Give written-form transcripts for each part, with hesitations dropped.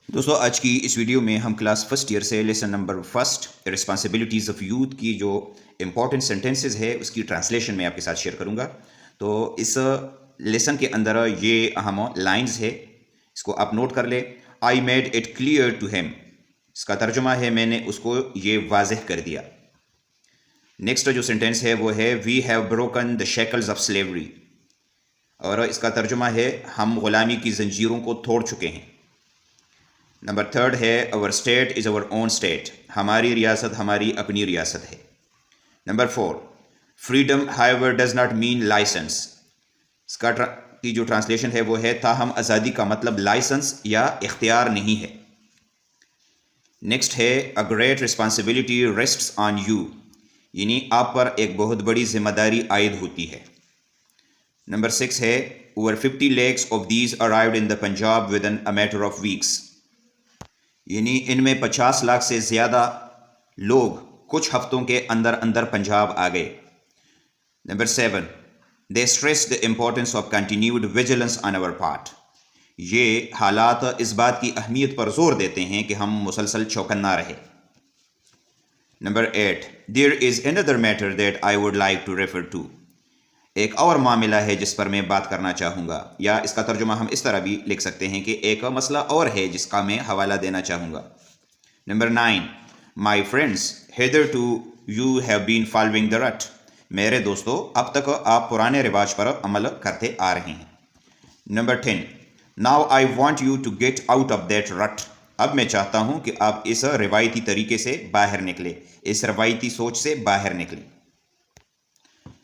دوستو آج کی اس ویڈیو میں ہم کلاس فرسٹ ایئر سے lesson number first responsibilities of youth کی جو امپورٹنٹ سینٹینسز ہے اس کی ٹرانسلیشن میں آپ کے ساتھ شیئر کروں گا. تو اس لیسن کے اندر یہ اہم لائنز ہے، اس کو آپ نوٹ کر لیں. I made it clear to him, اس کا ترجمہ ہے میں نے اس کو یہ واضح کر دیا. نیکسٹ جو سینٹینس ہے وہ ہے we have broken the shackles of slavery, اور اس کا ترجمہ ہے ہم غلامی کی زنجیروں کو توڑ چکے ہیں. نمبر تھرڈ ہے اور اسٹیٹ از اور اون اسٹیٹ، ہماری ریاست ہماری اپنی ریاست ہے. Number four freedom however does not mean license, اس کا کی جو ٹرانسلیشن ہے وہ ہے تاہم آزادی کا مطلب لائسنس یا اختیار نہیں ہے. نیکسٹ ہے a great responsibility rests on you, یعنی آپ پر ایک بہت بڑی ذمہ داری عائد ہوتی ہے. نمبر سکس ہے over 50 lakhs of these arrived in the Punjab with in matter of weeks, یعنی ان میں 50 لاکھ سے زیادہ لوگ کچھ ہفتوں کے اندر اندر پنجاب آ گئے. Number 7 the stress the importance of continued vigilance on our part, یہ حالات اس بات کی اہمیت پر زور دیتے ہیں کہ ہم مسلسل چوکنا رہے. Number 8 there is another matter that I would like to refer to, ایک اور معاملہ ہے جس پر میں بات کرنا چاہوں گا، یا اس کا ترجمہ ہم اس طرح بھی لکھ سکتے ہیں کہ ایک مسئلہ اور ہے جس کا میں حوالہ دینا چاہوں گا. Number 9 my friends hitherto you have been following the rut, میرے دوستو اب تک آپ پرانے رواج پر عمل کرتے آ رہے ہیں. Number 10 now I want you to get out of that rut, اب میں چاہتا ہوں کہ آپ اس روایتی طریقے سے باہر نکلیں، اس روایتی سوچ سے باہر نکلیں.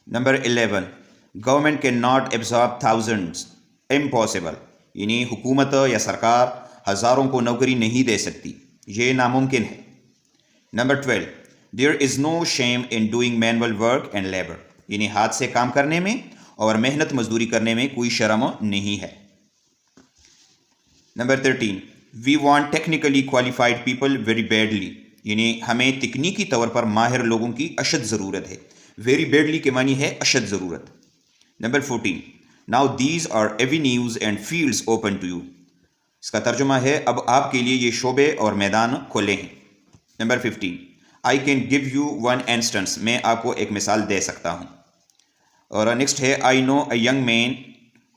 Number 11 government can not absorb thousands, impossible, یعنی حکومت یا سرکار ہزاروں کو نوکری نہیں دے سکتی، یہ ناممکن ہے. Number 12 there is no shame in doing manual work and labour, یعنی ہاتھ سے کام کرنے میں اور محنت مزدوری کرنے میں کوئی شرم نہیں ہے. Number 13 we want technically qualified people very badly, یعنی ہمیں تکنیکی طور پر ماہر لوگوں کی اشد ضرورت ہے. ویری بیڈلی کے معنی ہے اشد ضرورت. Number 14 now these are avenues and fields open to you, اس کا ترجمہ ہے اب آپ کے لیے یہ شعبے اور میدان کھلے ہیں. Number 15 I can give you one instance, میں آپ کو ایک مثال دے سکتا ہوں. اور نیکسٹ ہے I know a young man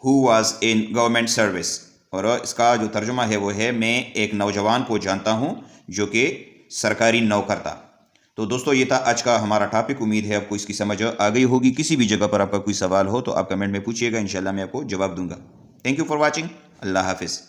who was in government service, اور اس کا جو ترجمہ ہے وہ ہے میں ایک نوجوان کو جانتا ہوں جو کہ سرکاری نوکر تھا. تو دوستو یہ تھا آج کا ہمارا ٹاپک، امید ہے آپ کو اس کی سمجھ آ گئی ہوگی. کسی بھی جگہ پر آپ کا کوئی سوال ہو تو آپ کمنٹ میں پوچھیے گا، انشاءاللہ میں آپ کو جواب دوں گا. تھینک یو فار واچنگ، اللہ حافظ.